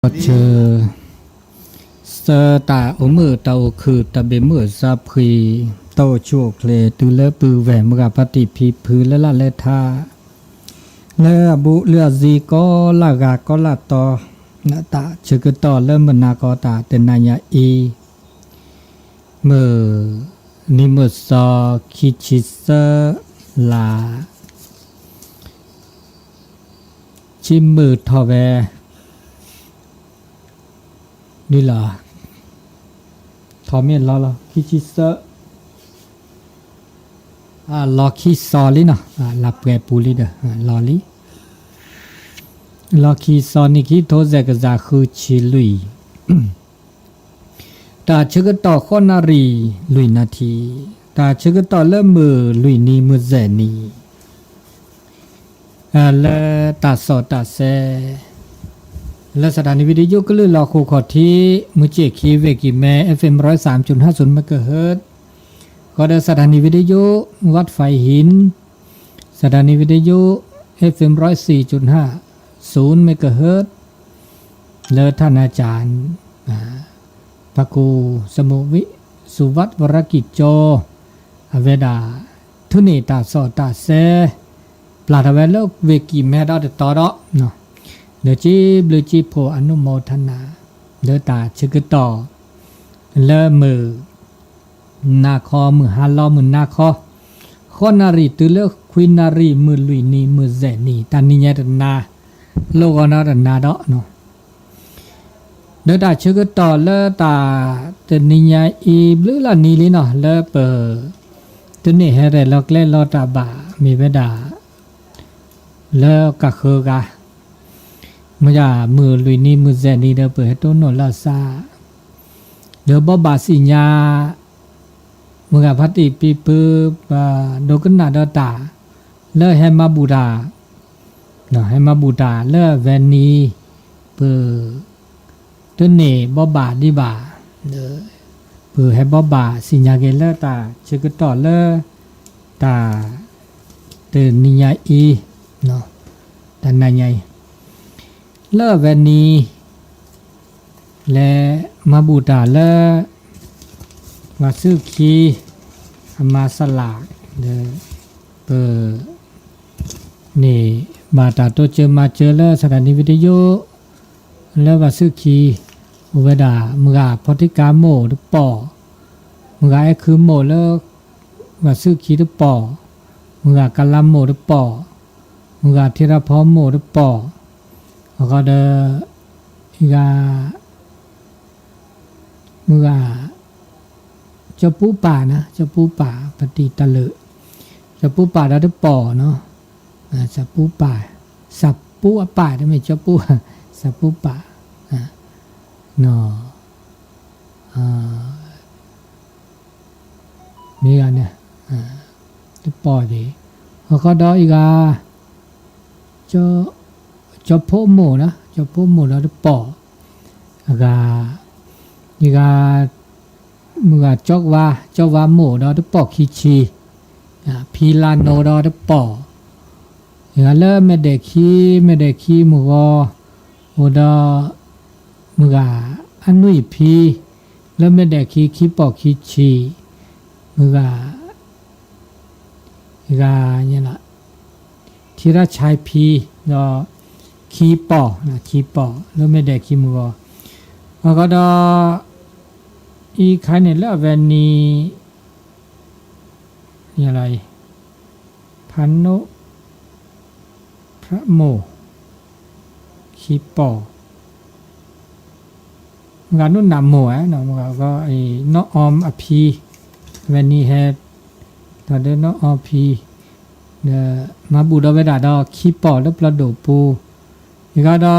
เชอสตาอมือเตาคือตะเบมือซาพรีเตาชั่วเคลตือเลปือแหวมกับปฏิพีพื้นและละเลทาเลบุเลือซีก็ลากาก็ลาตอนาตาเชกต่อเริ่มนากอตาเตนายาอีเมื่อนิมุสซอคิชิเซลาชิมมือทอแวนี่ล่ะทอมเมนลอคิชิเซลอคิซอลินะลาเปปูลิเดลอลิลอคิซอนิคิโทเซกซาคือชิลุยตาชกต่อข้อนารีลุยนาทีตาชกต่อเริ่มมือลุยนีมือเจนีและตาสอตาเซและสถานีวิทยุก็ลือรอคูขอที่มือเจคีเวกิแม FM 103.50 เมกะเฮิรตซ์ก็ได้สถานีวิทยุวัดไฟหินสถานีวิทยุ FM 104.50 เมกะเฮิรตซ์และท่านอาจารย์พระครูสมุวิสุวัตวรกิจโจเวดาทุเนตาสอตาเซปลาทเวลเวกิแมดอตอดเนาะเดี๋ยวจีบลูจีโพอนุโมทนาเดี๋ยวตาชกต่อเริ่มมือนาคอมือฮาลอมือนาคอข้อนารีตือเลือกควินารีมือลุยนีมือเจนีตานิยตนาโลกอนาตนาดอเนาะเดี๋ยวตาชกต่อเลือตาตนิยอีบลือละนีลีเนาะเลือเปตัวนี้ให้ได้ลอกเล่นลอตาบามีเวดาเลือกะคือกะเมื่อมือลุยนี่มือแจนี่เดเปิดต้นนลาซาเดี๋ยวบบาสิญาเมื่อพัติปีปืโดกันนาดตาเลิกให้มาบูดาเนาะให้มาบูดาเลิกแวนนีเปิดต้นเนบบาดีบาเด้อเปิดให้บบาสิญาเกเลตาเชกต่อเลตาเตนิยาอีเนาะตานายใหญ่เลิกแวนนีและมาบูดาเลิกมาซื้อคีมาสลากเด้อเปิดนี่บาตาโตเจอมาเจอเลิกสถานีวิทยุแล้วว่าซื้อคีอุเวดาเมื่อพอธิกาโมหรือปอเมื่อไอ้คือโมเลิกว่าซื้อคีหรือปอเมื่อกะลำโมหรือปอเมื่อธีรพรโมหรือปอแล้วก็เดอีกาเมื่อเจ้าปูป่านะเจ้าปูป่าปฏิตะเลเจ้าปูป่าได้ปอเนาะสับปูป่าสับปูป่าได้ไหมเจ้าปูสับปูป่าเนาะนี่กันเนี่ยได้ปอดีแล้วก็ดออีกาเจ้าพ่อโมนะเจ้าพ่อโมแล้วได้ปออีกาเมื่อเจ้าว่าโมดอได้ปอคิชีพีลานโนดอได้ปออย่างเริ่มไม่ได้ขี้มือโอดอเมื่ออันนุยพีเริ่มไม่ได้ขี้ปอคิชีเมื่อเนี่ยละธีรชัยพีดอคีปอนะคีปอแล้วไม่ได้คีมือแล้วก็ดออีใครเนี่ยแล้วแวนนีนี่อะไรพันโนพระโมคีปองานนู้นนำโมเนาะมันก็ไอ้นออมอภีแวนนีแฮดตอนเดินนออพีมาบูดาเวดาดอคีปอแล้วประโดปูอีกาดอ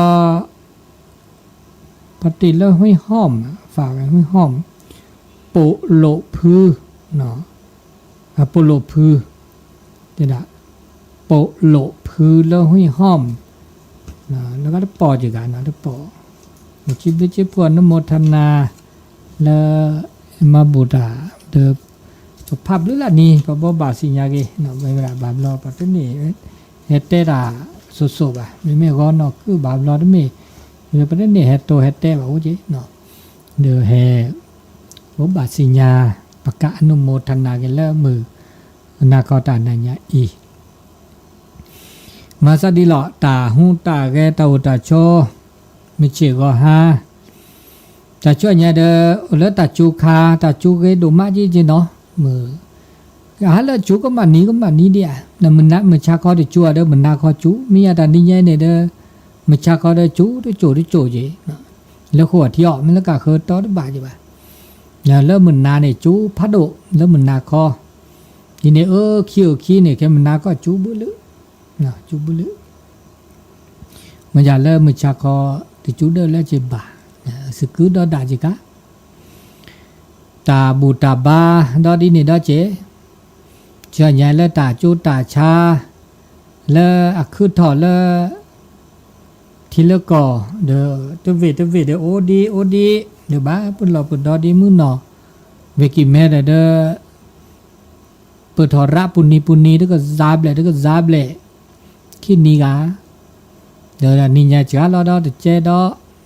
ปฏิเลห้อยห้อมฝากไว้ห้อยห้อมโปโลพือเนาะโปโลพือเดี๋ยวโปโลพือแล้วห้อยห้อมนะแล้วก็ปอจีกันนะปอจิบจิบปวนโมทนาแล้วมาบูดาเดภาพหรือละนี่พอบาสิญาเกเนาะเวลาบาบลอปัตนี่เฮเตราสุๆอ่ะไม่ก็เนาะคือบาบลอไม่ เดี๋ยวประเด็นนี่แฮตโตแฮตแต้ว่าโอ้เจเนาะเดี๋ยวแฮโอบาสิญญาประกาศอนุโมทนากันแล้วมือนาคตานัญญาอีมาซะดีหลอตาหูตาแกตาอุตาโชมิเชก็ฮาตาช่วยเนี่ยเด้อแล้วตาจูคาตาจูเกดูมาจีจีเนาะมือหาแล้วจูก็มานี้เดียน่ะมันนะมันชาคอได้จัวเด้อมันนาคอจูมีอาตานี่เนี่ยเด้อมันชาคอได้จูได้โจได้โจเจเนาะแล้วขวดที่ออกมันแล้วก็คือตอได้บาจิบะเนี่ยแล้วมันนาเนี่ยจูพัดโดแล้วมันนาคอทีนี้ขี้เนี่ยแค่มันนาก็จูบุลึนะจูบุลึมันอย่าเริ่มมันชาคอติจูเดอแล้วเจ็บบาสกุดอดาจิกะตาบูตาบาดอดีนี่ดอเจเชื่อใหญ่แล้วตาจูตาชาแล้วอักคือถอดแล้วทีละก่อเด้อตัวเวเด้อโอดีเดี๋ยวบ้าปุ่นหลอปุ่นดอดีมือหนอเวกิแม่เด้อเปิดถอดระปุนีแล้วก็ซาบเลยขี้นี่กะเดี๋ยวนี่เนี่ยจ้าล้อดอเจดอ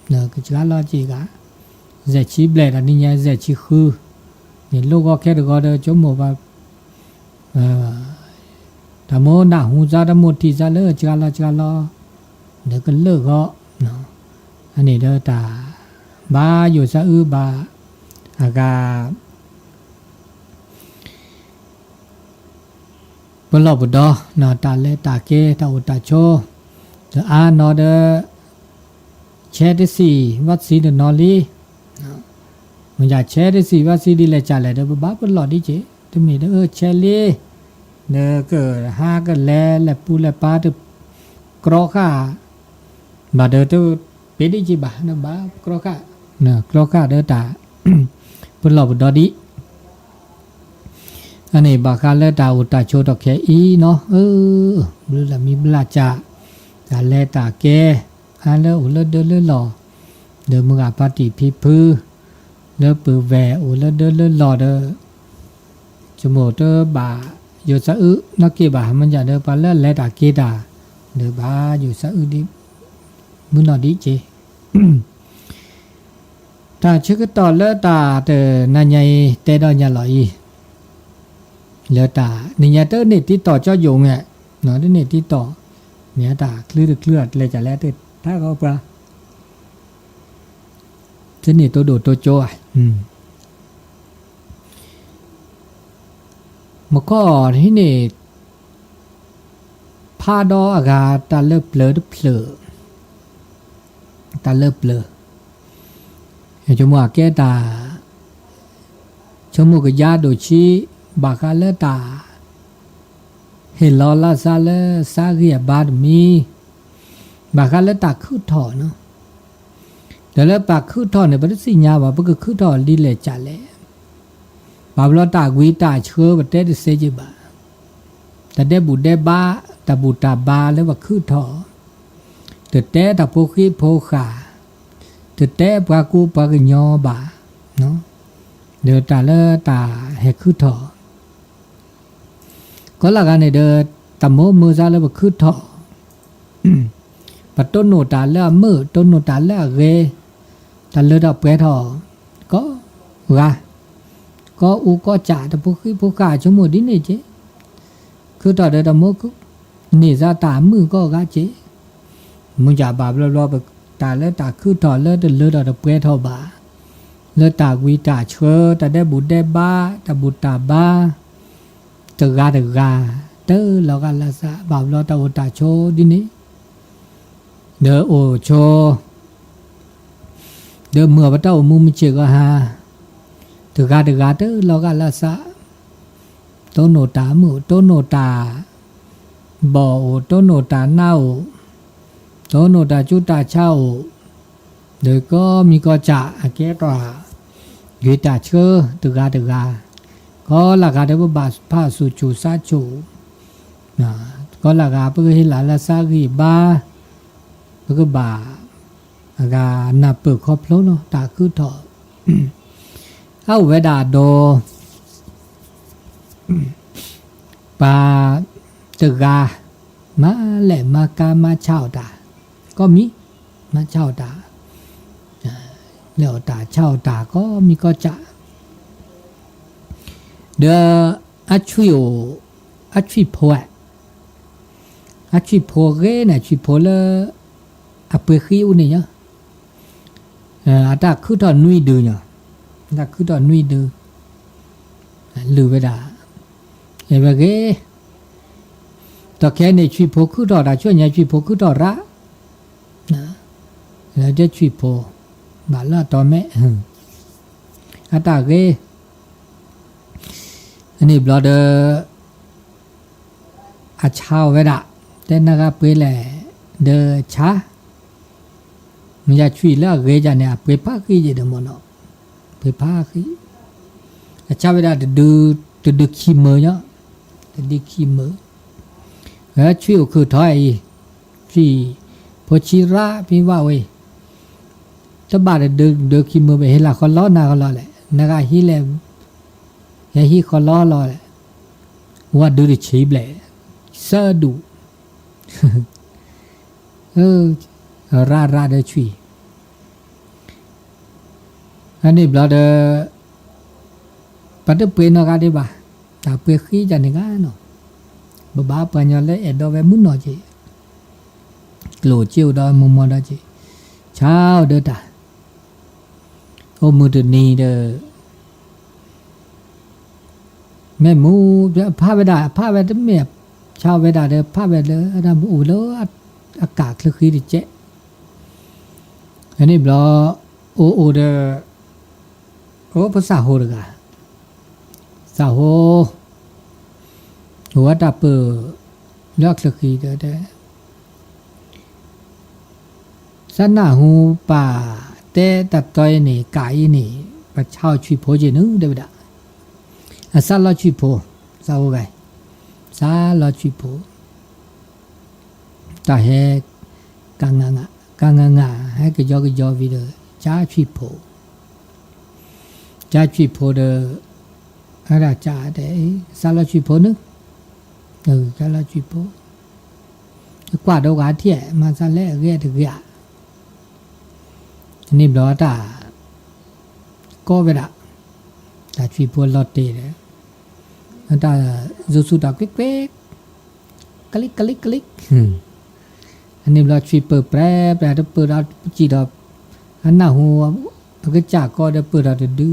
เนาะก็จ้าล้อจีกะเจชีเบลดนี่เนี่ยเจชีคือนี่ลูกก็แค่ก็เด้อจมหมบ่ตะโมน่ะหูซาตะโมที่ซาเลจ้าล้อเดี๋ยวก็เลิกก็เนาะอันนี้เด้อตาบาอยู่ซะบาอากาบลอบดอนาตาเลตาเกตาอุตาโชเดอานอเดแชดสีวัดสีเดนอลีมันอยากแชดสีวัดสีดีเลยจ่าเลยเดบ้าบลอดีเจตุมีเดแชลีเดเกิดหากันแลปูแลปาเดกรอค่าบาเดตุเปดิจิบาเนบ้ากรอค่าเนกรอค่าเดตาบลอบดอดีอันนี้บาคาเลตาอุตาโชตอแคอีเนาะบลามีบลาจาตาเลตาแกอันเลอุเลเดเลหล่อเดมึงอาปาติพิพือเลปือแวอุเลเดเลหล่อเดจมูกเดบาอยู่ซะนักเก็บามันจะเดปาเลตาเกตาเดบาอยู่ซะดิมุนอดิเจตาชึกตอเลตาเตนันใหญ่เตดอนยาหลอยเลตานี่ยาเตอร์นี่ที่ต่อเจ้าโยงเนี่ยเนาะนี่ที่ต่อเนี่ยตาเคลือเลยจะแล้วถ้าเขาปลาเส้นนี่ตัวโดดตัวโจ้มันก็ที่นี่พาดออากาตาเลิบเปลือตาเลิบเปลือจมูกแก่ตาจมูกกยาโดชีบากาเลตาเฮลอลาซาเลซาเกียบาดมีบากาเลตาคือถอเนาะเดี๋ยวแล้วปากคือถอเนี่ยเป็นสิ่งยาว่าเป็นคือถอดีเลยจ่าเลยบาบลตากวีตาเชื่อประเทศเซจิบาแต่ได้บุได้บ้าแต่บุตาบาแล้วว่าคือถอแต่แต่ตาโพคีโพขาแต่แต่ปากูปากญอบาเนาะเดี๋ยวตาเลตาเฮคือถอก็ละกันเนี่ยเดอตะโมมือซาแล้วว่าคือถอปัตต้นโนตาแล้วมือต้นโนตาแล้วเกตาเลดอกเปถอก็ว่าก็อูก็จ่าแต่พวกขี้พวกกาชั่วโมงนี้นี่เจคือต่อเดอตะโมก็นี่ซาตามือก็กาเจมึงจ่าบาปรอๆไปตาแล้วตาคือถอแล้วเดอเลดอกเปถอบาเลตาวีตาเชื่อแต่ได้บุได้บ้าแต่บุตาบ้าตะกาเตอเรากันละซะบาปเราตาโอตาโชดินี้เดอโอโชเดอเมื่อพระเจ้ามุมเจก็หาตะกาเตอเรากันละซะโตโนตามือโตโนตาบ่อโตโนตาเน่าโตโนตาจุตาเช่าเดอก็มีก็จะแก้ต่อกีตาเชื่อตะกาก็หลักการเดบบาสผ้าสุจูซาจูนะก็หลักการเพื่อให้หลานละซากีบ้าเพื่อบาอาการนับเปิดครอบแล้วเนาะตาคือถอเอาเวดาโดปาตะกามาแหละมากามาเช่าตาก็มีมาเช่าตา แล้วตาเช่าตาก็มีก็จะเดออัชวิโออัชวิโพะอัชวิโพเกนะชิโพเลอเปคิวนี่เนาะอาตาคือตอนนุยดูเนาะอาตาคือตอนนุยดูลือเวดาเอเวเกตอแค่ในชิโพคือตอดาช่วยเนี่ยชิโพคือตอระนะแล้วจะชิโพบาลาตอแม่อาตาเกอันนี้บลอเดออาชาวเวดาแต่นักเปรย์แหละเดอชามันจะช่วยแล้วเกจเนี่ยเปรย์พักกี่เดือนมั้งเนาะเปรย์พักกี่อาชาวเวดาดูขี้มือเนาะดูขี้มือแล้วช่วยคือถอยที่พอชีระพี่ว่าเว้ยถ้าบาดดูขี้มือไปเห็นละคนล้อหน้าคนล้อแหละนักฮิเลมอย่าฮิคนล้อแหละว่าดูดิชีบเลยเสดูราเดช่วยอันนี้บลอเดปัดเปนอะไรบ้าแต่เปขี้จันนี่กันเนาะบ้าปัญญาเลยเอ็ดเอาไว้มุนหน่อยจีกลัวเจียวดอยมุมมอดจีเช้าเด้อตาโอ้มือตัวนี้เด้อแม่มูผ้าเวดาเมียเช้าเวดาเด้อผ้าเวดาอันนั้นอูแล้วอากาศคือดิเจอันนี้บลอโอเดอโอ้ภาษาโฮดกะสาโฮหัวดับเปิลอกคือเด้อสันนาหูป่าเตตัดต้อยนี่กายนี่ประชาชีโพเจนึงเด้อดาซาลอชีโพซาโฮไกซาลอชีโพตาเฮกังงะให้กะยอวิเดจ้าชีโพจ้าชีโพเดอะไรจ้าเดซาลอชีโพนึงซาลอชีโพกว่าดอกาเทียมาซาเลเกตกะนี่บลอตาก็เวดาตาชีโพลอตเตเดตาจูสุตาคลิกอันนี้เราช่วยเปิดแปรเปิดเราจีดอันน่าหัวก็จากก็ได้เปิดเราดื้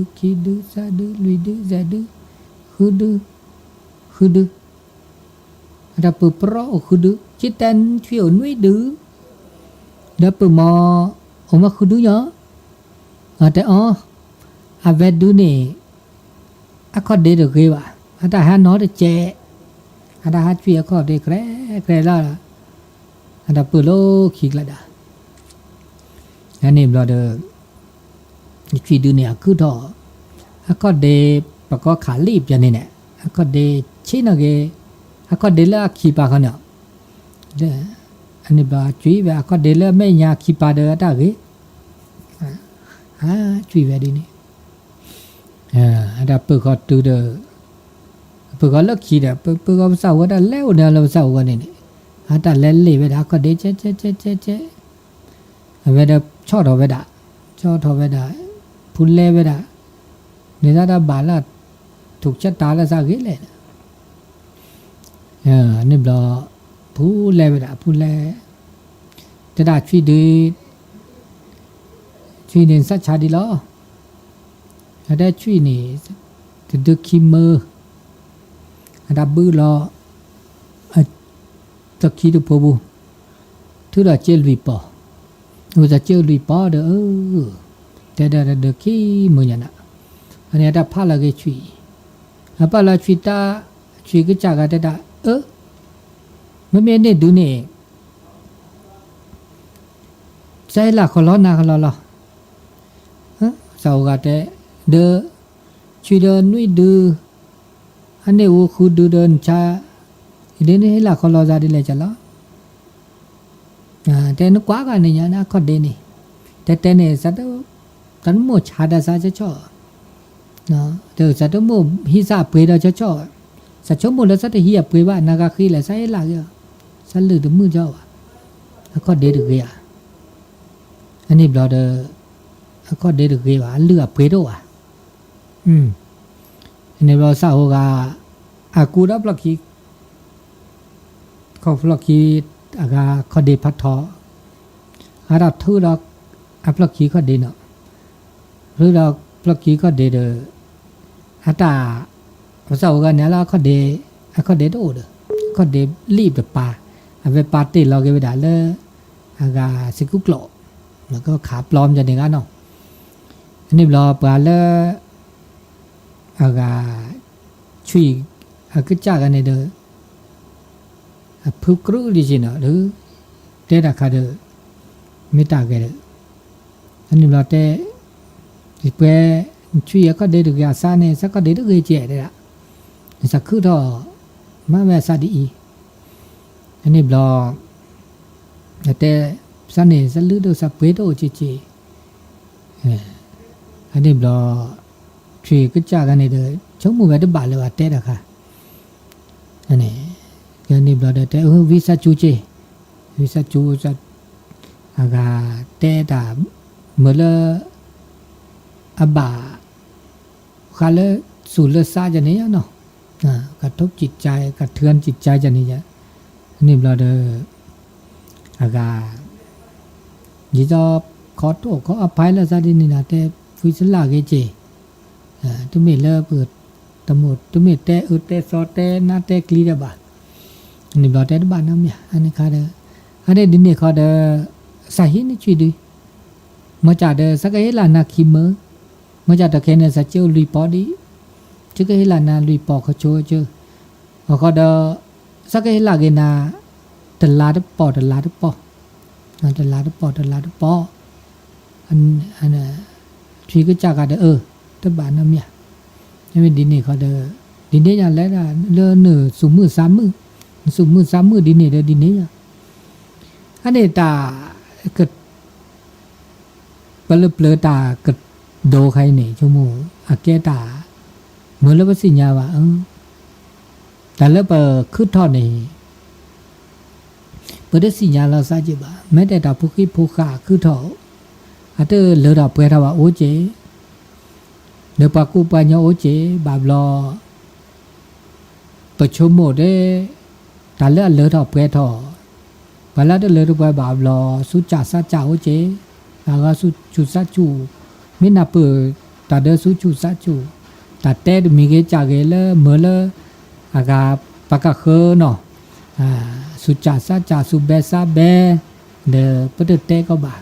อคิดดื้อซาดื้อลุยดื้อแซดื้อคือดื้อเราเปิดเพราะคือดื้อจิตแตนช่วยนุ้ยดื้อเดี๋ยวเปิดมอออกมาคือดื้อเนาะแต่อาเวดื้อนี่ก็เด็กเลยว่ะแต่หาน้อยเจ๊แต่หาช่วยก็เด็กแร่แล้วอันดับเปิดโลคิกละดาอันนี้เราเดช่วยดูเนี่ยคือต่อก็เดประกอบขาลีบอย่างนี้เนี่ยก็เดชินเกก็เดละขีปากันเนาะอันนี้เราช่วยแบบก็เดละไม่ยากขีปาเดอได้เลยช่วยแบบนี้อันดับเปิดก็ดูเดเปิดก็เลิกขีดเปิดก็ภาษาว่าได้แล้วเนี่ยเราภาษาว่านี่อาตาเล่นเลยเวดาก็เดเจเวดาชอบเวดาพูดเล่เวดาเนี่ยถ้าบาลาถูกชะตาแล้วสักกี่เลยนี่บลอพูดเล่เวดาพูดเล่จะได้ช่วยดีสักชาดีล้อได้ช่วยนี่จะดึกขี้มือดับบื้อล้อตะกี้ดูพบูทุระเจลุยปออุจะเจลุยปอเด้อแต่เด้อขี้มือเนี่ยนะอันนี้ได้พาละเกช่วยพาละช่วยตาช่วยก็จากกันได้ไม่เมเนี่ยดูเนี่ยใจละคนล้อนาคนล้อสาวกันเด้อช่วยเดินนุ้ยดูอันนี้ว่าคือดูเดินชาเดี๋ยวนี้ให้ละคนรอจะได้เลยจ้ะล่ะแต่นึกว่ากันเนี่ยนะคนเดนี่แต่เนี่ยสัตว์ตันโมชาดาซาจะชอบเนาะแต่สัตว์โมฮิซาเปย์เราจะชอบสัตว์ชมโมแล้วสัตว์เฮียเปย์ว่านาคาคีแหละใส่ละเยอะสัตว์ลือถึงมือเจ้าคนเดดูเกียอันนี้บลอเดอ ข้อเดดึกว่าเลือเพโดอ่ะในเราสาวกอากูรับลักขีเขาลักขีอากาข้อเดพัททออารับทุรักอัปลักขีข้อเดเนาะหรือเราลักขีข้อเดเดอาตาสาวกเนี่ยละข้อเดโดเดข้อเดรีบเดปาอาไปปาติเราเกไปด่าเลยอากาสิกุกโลแล้วก็ขาปลอมจะเด็กอ่ะเนาะอันนี้รอปาเลยอากาช่วยอากิจากันเนี่ยเด้อพึกรู้ดิจิเนาะหรือเตะราคาเด้อไม่ตากันเด้ออันนี้รอแต่ที่เพื่อช่วยก็เด้อดึกยาซาเนี่ยสักก็เด้อดึกเจเด้อละสักคือทอมาแม่ซาดีอันนี้รอแต่สันนี่สันลือดูสับเปโดจีอันนี้รอช่วยกิจากันเนี่ยเด้อชงมือแบบบ้าเลยว่าเตะราคาอันนี้ก็นี่รอแต่วิซาจูเจวิซาจูจะอากาเตะตาเมื่อละอบาขาเลสูเลซาจะเนี่ยเนาะกระทบจิตใจกระเทือนจิตใจจะนี่จะนี่รออากายิ่งจะขอโทษขออภัยแล้วซะดินี่นะแต่ฟิสลาเกเจตุเมเลเปิดตมุดตุเมเตอุเตซอเตนาเตกลีดบานี่รอแต่บ้านน้ำเนี่ยอันนี้ค่ะเด้ออันนี้ดินนี่เขาเด้อสาหินี่ช่วยดีมาจากเด้อสักเฮลานาคิมเมอมาจากตะแคเนี่ยสัจเจอลุยปอดีจึกเฮลานาลุยปอเขาโจเจอเขาเด้อสักเฮลาเกนาตลาดปอตลาดปอตลาดปออันช่วยก็จากเด้อแต่บ้านน้ำเนี่ยนี่ดินนี่เขาเด้อดินนี่อย่างไรล่ะเลอเนื้อสูมือ3 มื้อสูมือ3 มื้อดินนี่เด้อดินนี่อันนี้ตาเกิดเปลือเปลือตาเกิดโดใครเนี่ยชั่วโมงอาแกตาเหมือนแล้วว่าสิญญาว่าแต่แล้วเปิดขึ้นทอดนี่เปิดได้สิญญาเราซะจิบ่าแม้แต่ตาผู้คิดผู้ขาขึ้นทออาเตอเหลือดอกเปรตว่าโอเจเนปากูปัญญาโอเจบาบลอประชุมหมดได้แต่เลือดเหลือดอกเปรทอปลาเดเลอร์บายบาบลอสุจ่าซาจ่าโอเจแล้วก็สุจุซาจูมินาเปิดตาเดสุจุซาจูตาเตดมีเกจ่าเกเลเมื่อเลอากาปากกะเคเนาะสุจ่าซาจ่าสุเบซาเบเดปเดเตก็บา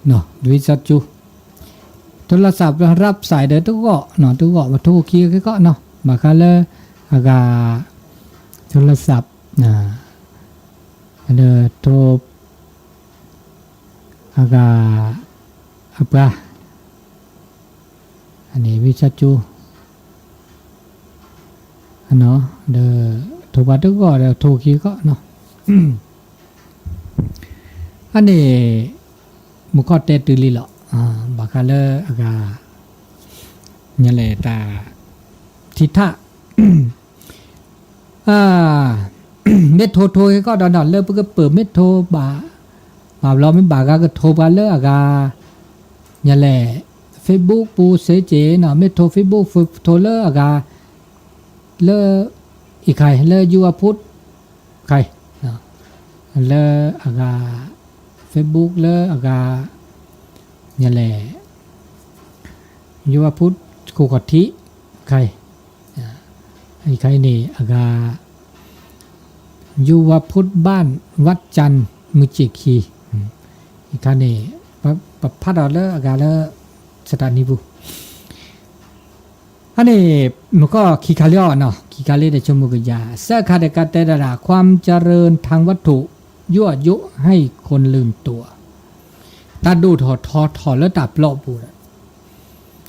เนาะวิสัจจุโทรศัพท์รับสายเด้อตุก็เนาะตุก็มาโทรคีก็เนาะมาคาเลอากาโทรศัพท์ada top agak apa ini bisa cu ano ada tobat tu ko ada toki ko no ani muka te tuli lo bakal agak nyale ta titaเม็ดโทก็ดอนๆเลิกก็เปิดเม็ดโทบาเราไม่บาก็โทรบาเลิกอากาอย่าแหละ Facebook ปูเสเจเนาะเม็ดโท Facebook โทรเลิกอากาเลิกอีกใครเลิกยูอาพุทธใครเนาะเลิกอากา Facebook เลิกอากาอย่าแหละยูอาพุทธกูกทิใครอีกใครนี่อากาอยู่วัดพุทธบ้านวัดจันทร์มุจิคีอีกท่านนี่ปะพัดเอาเลอากาเลสถานีบุอันนี้มันก็คีคาเลียเนาะคีคาเลียในชมุกยาเสคาเดกาเตดาความเจริญทางวัตถุยั่วยุให้คนลืมตัวตาดูถอแล้วตับโลปู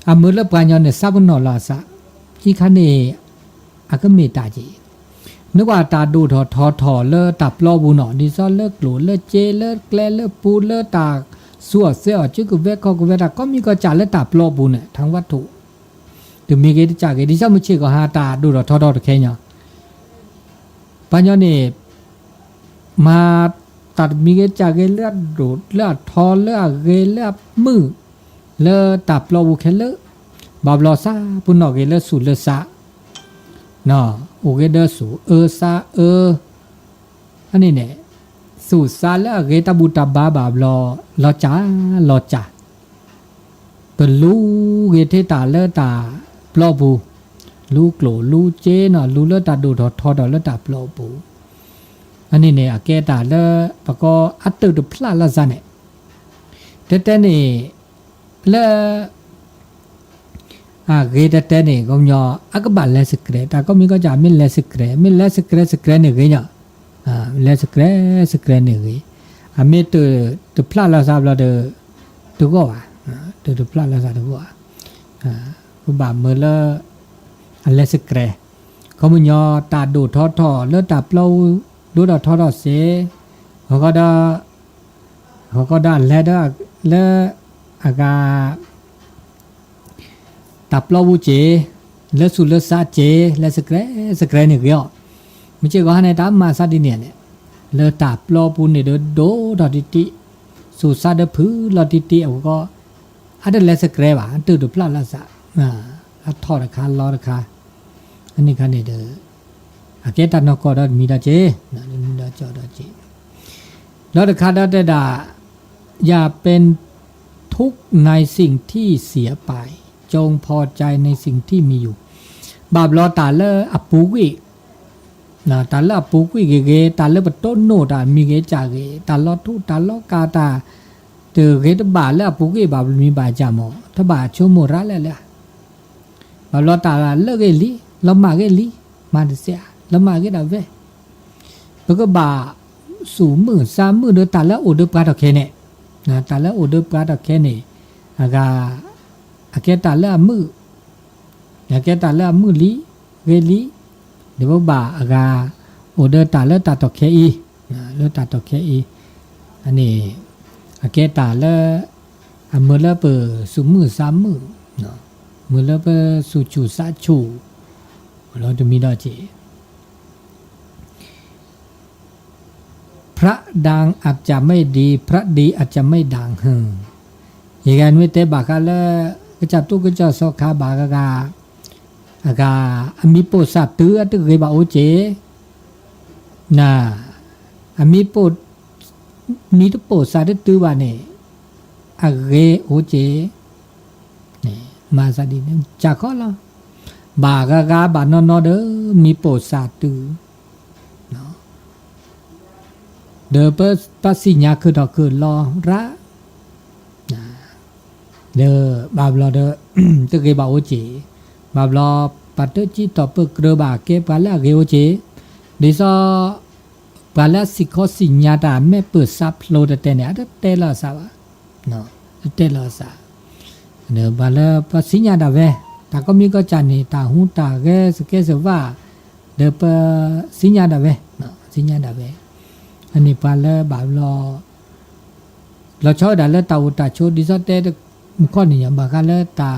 อามือละปานยอนเนี่ยซาบุนนอลาซะคีคาเนอากเมตาจีนึกว่าตาดูถอเลอตับลอบูหนอดิซอเลิกหลูเลิกเจเลิกแกลเลิกปูเลิกตากสัวเสียจุกเวกก็เวดาก็มีก็จ่าเลิกตับลอบูเนี่ยทั้งวัตถุถึงมีเกดิจ่าเกดิซอมุชิก็หาตาดูถอแค่เนาะปัญญาเนี่ยมาตัดมีเกจ่าเกเลือดดูดเลือดทอเลือดเกเลือดมือเลิกตับลอบูแค่เลิกบาบลอซาปุ่นนอเกเลิกสูดเลิกซาเนาะโอเคเดอสูซาอันนี้เนี่ยสูซาแล้วเกตาบูตาบาบาบลอจ่าตัวลูเกเทตาเลตาปลอบูลูกโกลลูเจเนาะลูเลตาดูทอดเลตาปลอบูอันนี้เนี่ยเกตาเลปะก็อัตตุพลาละซะเนี่ยแต่เนี่ยเลเกตเตเนี่ยก็มีอักบัลเลสเกรตก็มีก็จะมิลเลสเกรเนี่ยเกเนี่ยเลสเกรเนี่ยเกมิตัวพลาลาซาบลาตัวก็ว่าตัวพลาลาซาตัวก็ก็บาเมื่อละเลสเกรก็มีตาดูทอแล้วตาเปล่าดูทอเสเขาก็ได้แล้วอากาตับลอบูเจเลสุเลซาเจเลสเกรเนี่ยก็ไม่ใช่ก็ให้ในตามมาซาดิเนี่ยเลตับลอปูเนี่ยโดดอดิติสุซาเดพื้ลอดิติเอาก็อันเดเลสเกรว่ะตื่นดูพลาดละซะทอดราคาลอราคาอันนี้คันเนี่ยอาเกตันก็ได้มีดาเจนะมีดาจอดาเจลอราคาได้ด่าอย่าเป็นทุกข์ในสิ่งที่เสียไปจงพอใจในสิ่งที่มีอยู่บาบลอตาเลอปูกินะตาเลอปูกิเกตาเลอปต้นโนตามีเกจาเกตาลอทุตาลอกาตาเตเกตบาเลอปูกิบาบมีบาจามอทบาชั่วโมระแล้วบาบลอตาเลอเกลีละมาเกลีมาเสียละมาเกดาเวปก็บาสูมือ3มือเดตาเลอโอเดปาตะเคเนนะตาเลอโอเดปาตะเคเนอากาอาเกตาเลมืออาเกตาเลมือลีเกลีเดี๋ยวบ่าอากาโอเดตาเลตาตอเคอีเลตาตอเคอีอันนี้อาเกตาเลมือเลเปสุมือ3มือเนาะมือเลเปสุจูซาจูเราจะมีดอจีพระดังอาจจะไม่ดีพระดีอาจจะไม่ดังอย่างนั้นไม่เตะบากาเลก็จับตู้ก็จะสอกขาบากากาอากามีโปสัตเตือตึกเกบาโอเจน่ะมีโปมีตุโปสัตตื้อว่าเนี่ยอาเกโอเจนี่มาซาดีเนี่ยจากข้อละบากากาบานอนเด้อมีโปสัตตื้อเนาะเดอเปปัสสิญาคือดอกคือรอระ เด้อบาบลอเด้อ ตึกเกบาโอเจบาบลอปัตเตจิตอปกระบาเกปาละเกโอเจดิซอปาละสิขอสิญญาตาแม่เปิดซับโลดเตเนี่ยเตลอซาบะเนาะเตลอซาเด้อบาละปสิญญาตาเวตาก็มีก็จันนี่ตาหูตาเกสเกสว่าเด้อปสิญญาตาเวเนาะสิญญาตาเวอันนี้ปาละบาบลอเราชอบดาละตาอุตาโชดิซอเตมข้อนี้บากาละตา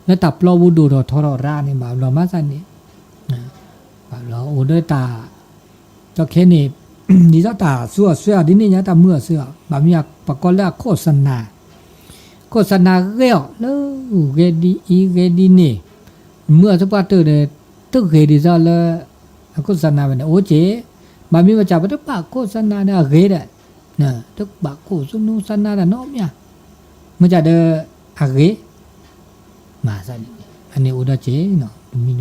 แล้วตับเราวูดูเราทรรานี่บาเรามาสันนี่บาเราโอเดตาเจ้าแค่นี้นี่เจ้าตาเสื้อดินี่ยะตาเมื่อเสื้อบามีปะกอละโฆษณาเรียวแล้วเกดีอีเกดีนี่เมื่อสปาเตอร์เดตึกเกดีซะละโฆษณาเป็นโอเจบามีว่าจับปะโฆษณาเนี่ยเกดนะตึกบะโฆษณาน่ะเนาะเนี่ยมันจะเดอะเกมาซะนี่อันนี้อุดาเจเนาะ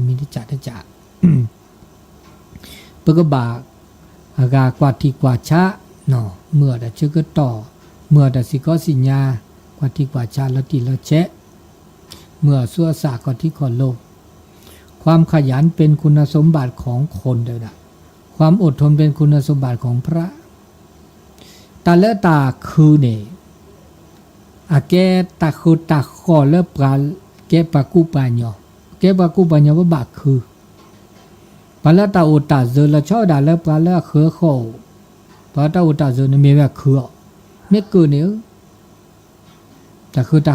มีที่จะปกบากอากากวาติกว่าชะเนาะเมื่อแต่ชื่อก็ต่อเมื่อแต่สิก็สิญญากวาติกว่าชะละติละเจเมื่อสั่วสากที่ขอโลกความขยันเป็นคุณสมบัติของคนเด้อนะความอดทนเป็นคุณสมบัติของพระตาและตาคือเนี่ยอาแกตาคือตาขอเลิกปลาแกปากูปาญอแกปากูปาญอว่าบากคือปลาตาอุตาเจอละชอบด่าแล้วปลาละเขือโคปลาตาอุตาเจอเนี่ยมีแบบเขือไม่เกินเนี่ยแต่คือตา